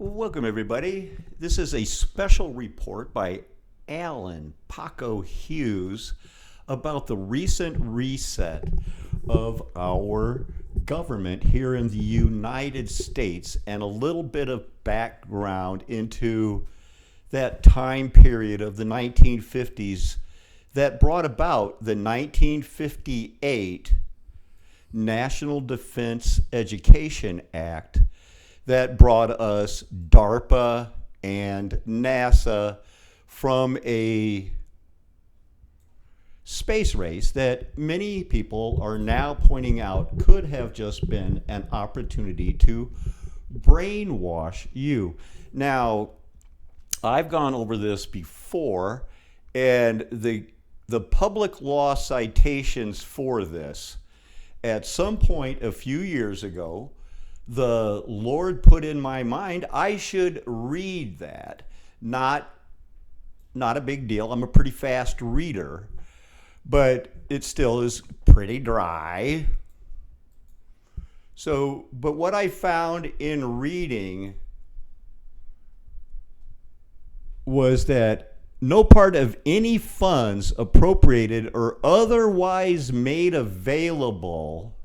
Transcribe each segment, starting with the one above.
Welcome, everybody. This is a special report by Alan Paco Hughes about the recent reset of our government here in the United States and a little bit of background into that time period of the 1950s that brought about the 1958 National Defense Education Act that brought us DARPA and NASA from a space race that many people are now pointing out could have just been an opportunity to brainwash you. Now, I've gone over this before, and the public law citations for this, at some point a few years ago, the Lord put in my mind I should read that. Not a big deal. I'm a pretty fast reader, but it still is pretty dry. So, but what I found in reading was that no part of any funds appropriated or otherwise made available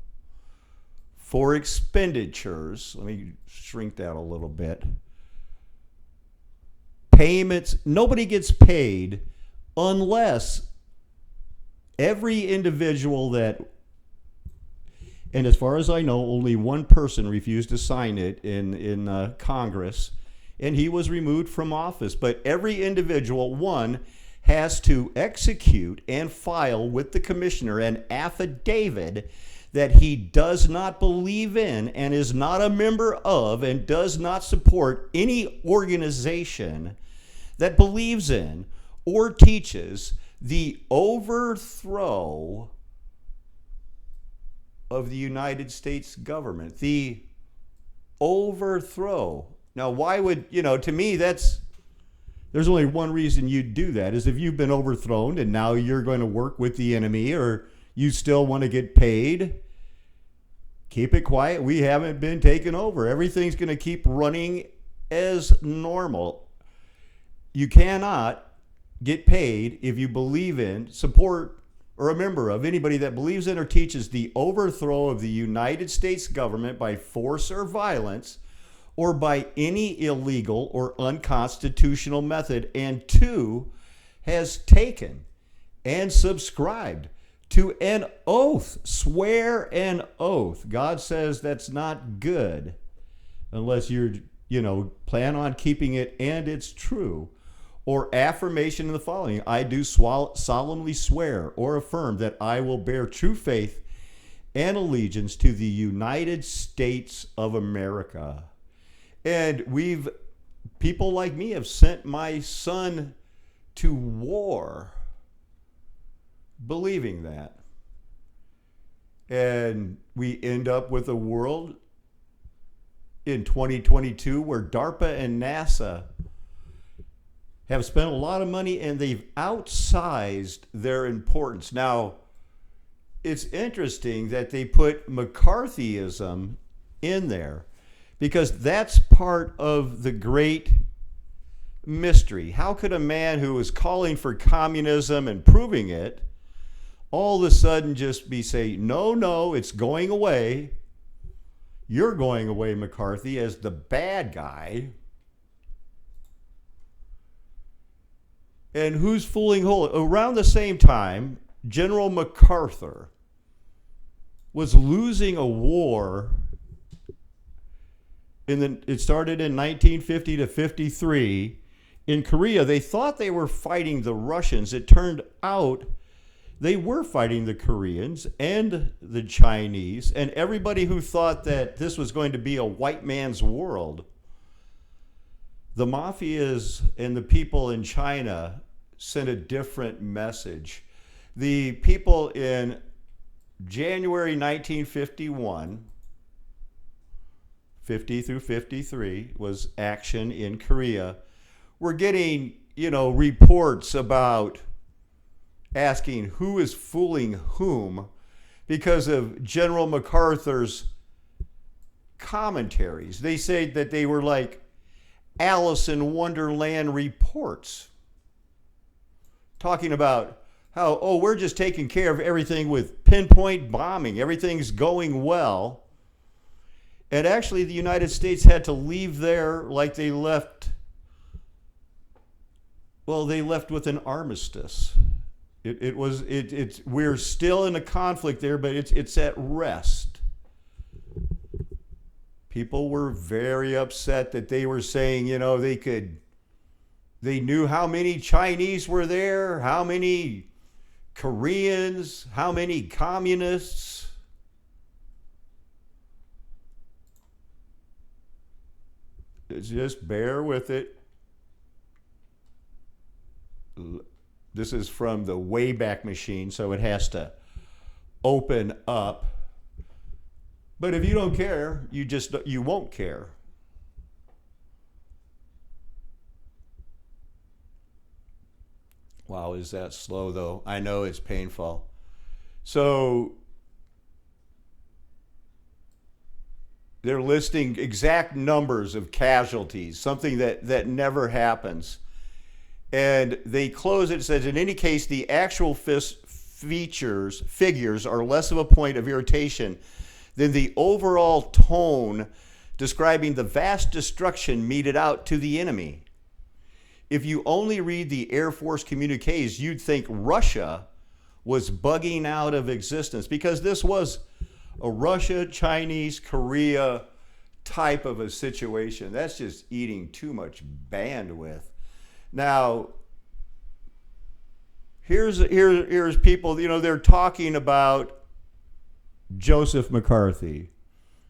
for expenditures, let me shrink that a little bit, payments, nobody gets paid unless every individual that, and as far as I know, only one person refused to sign it in Congress, and he was removed from office. But every individual, one, has to execute and file with the commissioner an affidavit that he does not believe in and is not a member of and does not support any organization that believes in or teaches the overthrow of the United States government. The overthrow. Now, why would, to me, there's only one reason you'd do that, is if you've been overthrown and now you're going to work with the enemy, or you still want to get paid. Keep it quiet. We haven't been taken over. Everything's going to keep running as normal. You cannot get paid if you believe in, support, or a member of anybody that believes in or teaches the overthrow of the United States government by force or violence, or by any illegal or unconstitutional method, and two, has taken and subscribed to an oath, swear an oath. God says that's not good unless you're, plan on keeping it and it's true. Or affirmation in the following: I do solemnly swear or affirm that I will bear true faith and allegiance to the United States of America. And people like me have sent my son to war believing that. And we end up with a world in 2022 where DARPA and NASA have spent a lot of money and they've outsized their importance. Now, it's interesting that they put McCarthyism in there, because that's part of the great mystery. How could a man who was calling for communism and proving it all of a sudden just be saying, no, it's going away. You're going away, McCarthy, as the bad guy. And who's fooling whole? Around the same time, General MacArthur was losing a war. It started in 1950 to 53. In Korea, they thought they were fighting the Russians. It turned out they were fighting the Koreans and the Chinese, and everybody who thought that this was going to be a white man's world. The mafias and the people in China sent a different message. The people in January 1951, 50 through 53, was action in Korea. We're getting, reports about asking who is fooling whom because of General MacArthur's commentaries. They say that they were like Alice in Wonderland reports, talking about how, oh, we're just taking care of everything with pinpoint bombing. Everything's going well. And actually, the United States had to leave there like they left. Well, they left with an armistice. We're still in a conflict there, but it's at rest. People were very upset that they were saying, they knew how many Chinese were there, how many Koreans, how many communists. Just bear with it. This is from the Wayback Machine, so it has to open up. But if you don't care, you won't care. Wow, is that slow though? I know it's painful. So they're listing exact numbers of casualties, something that never happens. And they close it, says, in any case, the actual figures are less of a point of irritation than the overall tone describing the vast destruction meted out to the enemy. If you only read the Air Force communiques, you'd think Russia was bugging out of existence, because this was a Russia, Chinese, Korea type of a situation. That's just eating too much bandwidth. Now, here's people, they're talking about Joseph McCarthy.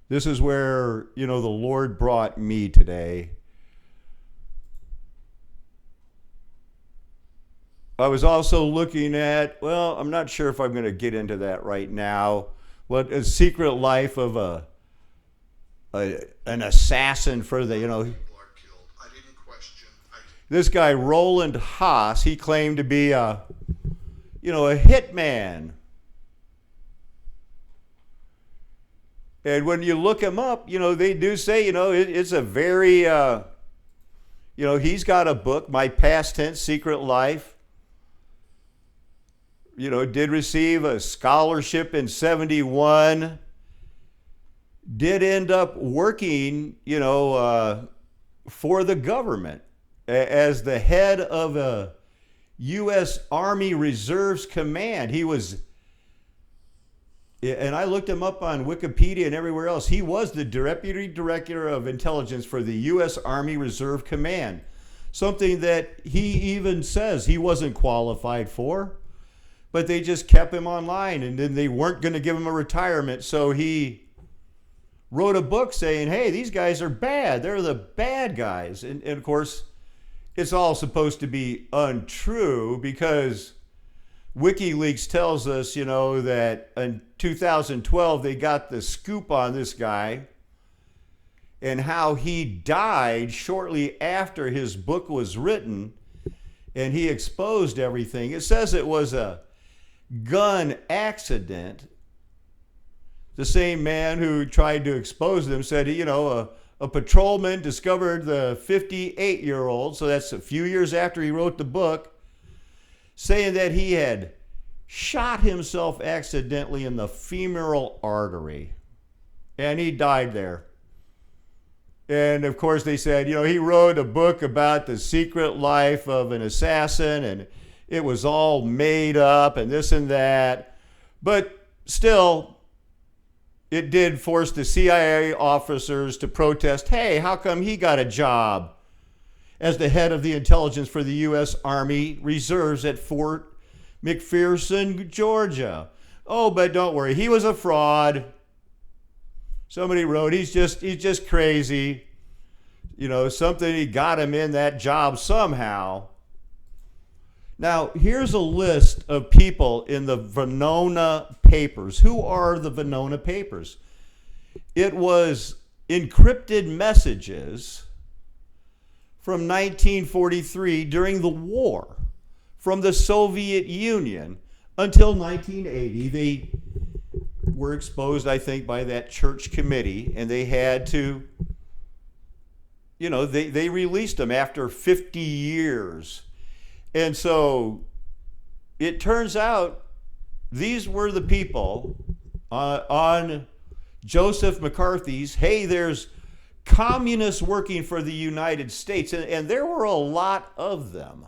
This is where, the Lord brought me today. I was also looking at, I'm not sure if I'm going to get into that right now, but a secret life of an assassin for the, this guy, Roland Haas, he claimed to be a hitman. And when you look him up, they do say, it's a very, he's got a book, My Past Tense Secret Life. Did receive a scholarship in 1971. Did end up working, for the government as the head of a U.S. Army Reserves Command. He was, and I looked him up on Wikipedia and everywhere else, he was the Deputy Director of Intelligence for the U.S. Army Reserve Command. Something that he even says he wasn't qualified for, but they just kept him online, and then they weren't going to give him a retirement. So he wrote a book saying, hey, these guys are bad. They're the bad guys. And of course, it's all supposed to be untrue, because WikiLeaks tells us, that in 2012, they got the scoop on this guy and how he died shortly after his book was written, and he exposed everything. It says it was a gun accident. The same man who tried to expose them said, a patrolman discovered the 58-year-old, so that's a few years after he wrote the book, saying that he had shot himself accidentally in the femoral artery, and he died there. And of course they said, he wrote a book about the secret life of an assassin, and it was all made up and this and that. But still, it did force the CIA officers to protest, hey, how come he got a job as the head of the intelligence for the U.S. Army Reserves at Fort McPherson, Georgia? Oh, but don't worry, he was a fraud. Somebody wrote, he's just crazy. Something, he got him in that job somehow. Now, here's a list of people in the Venona Papers. Who are the Venona Papers? It was encrypted messages from 1943 during the war from the Soviet Union until 1980. They were exposed, I think, by that church committee, and they had to they released them after 50 years. And so it turns out these were the people on Joseph McCarthy's, hey, there's communists working for the United States. And there were a lot of them.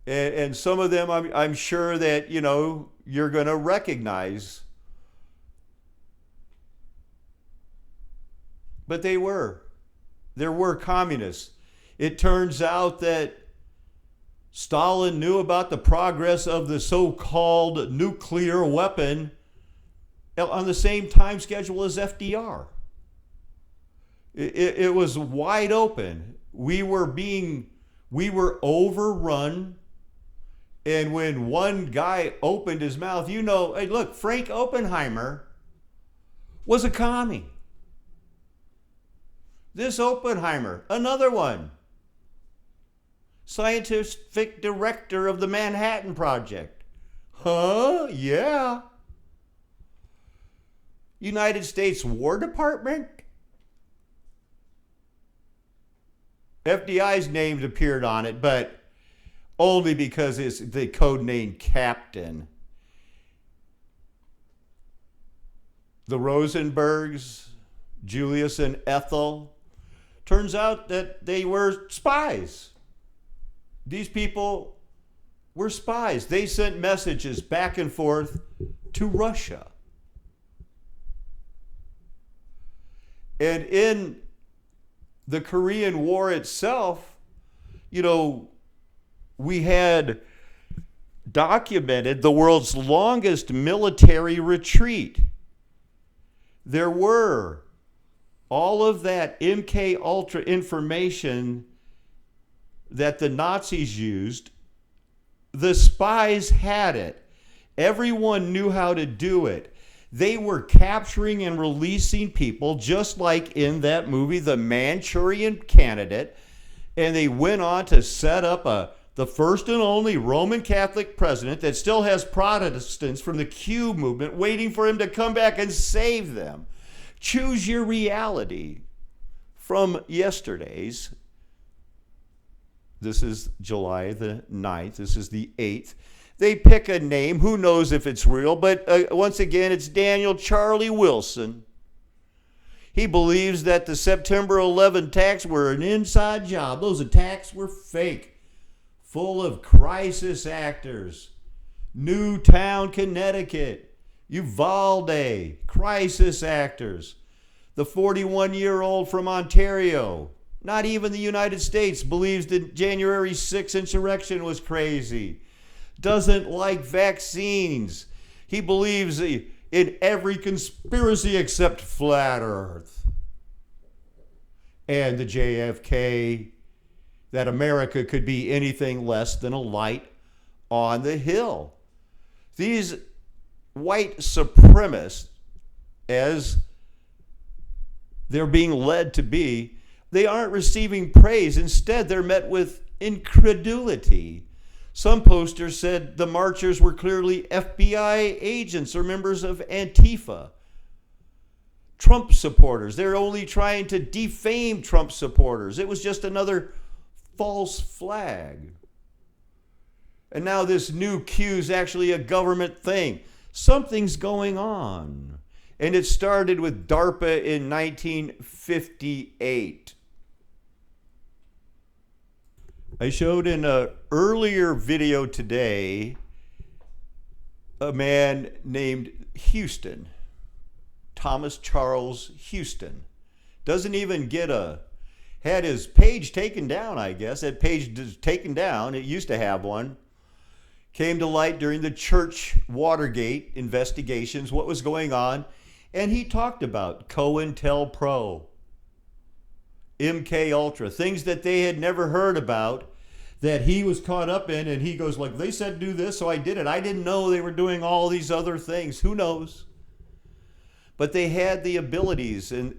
And some of them I'm sure that, you're going to recognize. But there were communists. It turns out that Stalin knew about the progress of the so-called nuclear weapon on the same time schedule as FDR. It was wide open. We were overrun. And when one guy opened his mouth, hey, look, Frank Oppenheimer was a commie. This Oppenheimer, another one. Scientific director of the Manhattan Project. Huh? Yeah. United States War Department? FDI's name appeared on it, but only because it's the code name Captain. The Rosenbergs, Julius and Ethel, turns out that they were spies. These people were spies. They sent messages back and forth to Russia. And in the Korean War itself, we had documented the world's longest military retreat. There were all of that MK Ultra information that the Nazis used. The spies had it. Everyone knew how to do it. They were capturing and releasing people just like in that movie, The Manchurian Candidate. And they went on to set up the first and only Roman Catholic president that still has Protestants from the Q movement waiting for him to come back and save them. Choose your reality from yesterday's. This is July the 9th. This is the 8th. They pick a name. Who knows if it's real? But once again, it's Daniel Charlie Wilson. He believes that the September 11 attacks were an inside job. Those attacks were fake, full of crisis actors. Newtown, Connecticut, Uvalde, crisis actors. The 41-year-old from Ontario, not even the United States, believes the January 6th insurrection was crazy. Doesn't like vaccines. He believes in every conspiracy except flat Earth. And the JFK, that America could be anything less than a light on the hill. These white supremacists, as they're being led to be, they aren't receiving praise. Instead, they're met with incredulity. Some posters said the marchers were clearly FBI agents or members of Antifa. Trump supporters. They're only trying to defame Trump supporters. It was just another false flag. And now this new Q is actually a government thing. Something's going on. And it started with DARPA in 1958. I showed in an earlier video today a man named Houston, Thomas Charles Houston. Doesn't even get had his page taken down, I guess. That page is taken down. It used to have one. Came to light during the Church Watergate investigations, what was going on. And he talked about COINTELPRO, MK Ultra, things that they had never heard about that he was caught up in. And he goes like, they said do this, so I did it. I didn't know they were doing all these other things. Who knows? But they had the abilities, and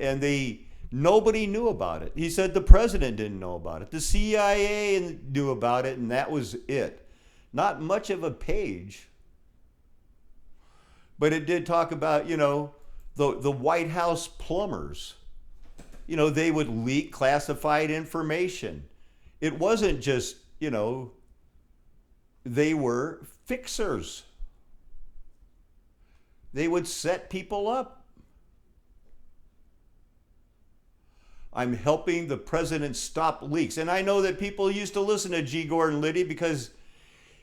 nobody knew about it. He said the president didn't know about it. The CIA knew about it, and that was it. Not much of a page. But it did talk about, the White House plumbers. they would leak classified information. It wasn't just, they were fixers. They would set people up. I'm helping the president stop leaks. And I know that people used to listen to G. Gordon Liddy because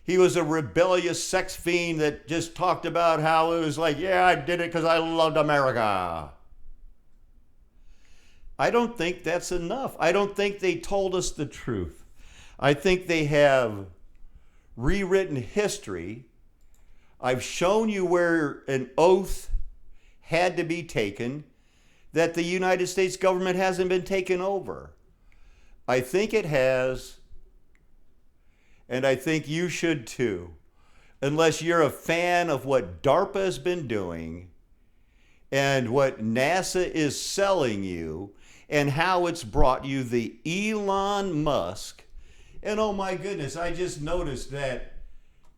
he was a rebellious sex fiend that just talked about how it was like, yeah, I did it because I loved America. I don't think that's enough. I don't think they told us the truth. I think they have rewritten history. I've shown you where an oath had to be taken, that the United States government hasn't been taken over. I think it has, and I think you should too. Unless you're a fan of what DARPA has been doing and what NASA is selling you and how it's brought you the Elon Musk. And oh my goodness, I just noticed that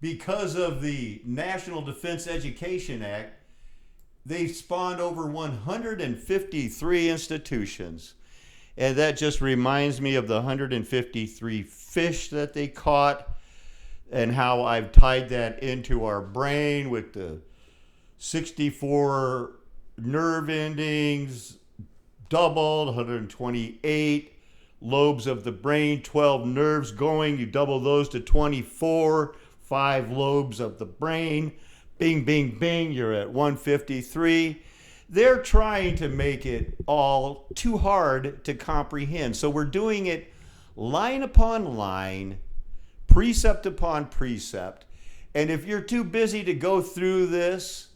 because of the National Defense Education Act, they spawned over 153 institutions. And that just reminds me of the 153 fish that they caught and how I've tied that into our brain with the 64 nerve endings, doubled, 128 lobes of the brain, 12 nerves going. You double those to 24, 5 lobes of the brain. Bing, bing, bing, you're at 153. They're trying to make it all too hard to comprehend. So we're doing it line upon line, precept upon precept. And if you're too busy to go through this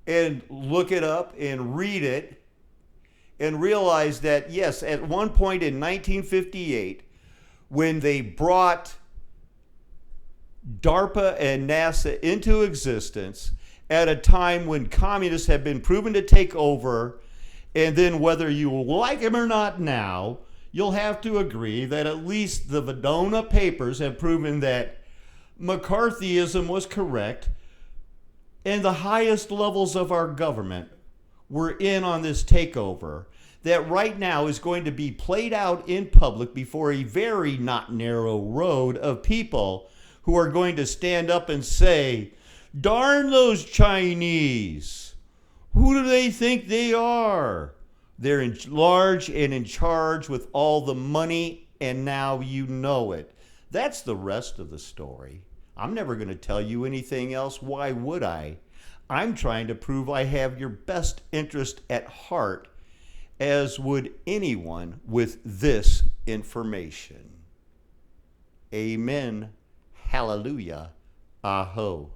and look it up and read it and realize that, yes, at one point in 1958, when they brought DARPA and NASA into existence at a time when communists have been proven to take over, and then whether you like them or not now, you'll have to agree that at least the Vidona papers have proven that McCarthyism was correct, and the highest levels of our government were in on this takeover that right now is going to be played out in public before a very not narrow road of people who are going to stand up and say, darn those Chinese. Who do they think they are? They're in large and in charge with all the money, and now you know it. That's the rest of the story. I'm never going to tell you anything else. Why would I? I'm trying to prove I have your best interest at heart, as would anyone with this information. Amen. Hallelujah. Aho.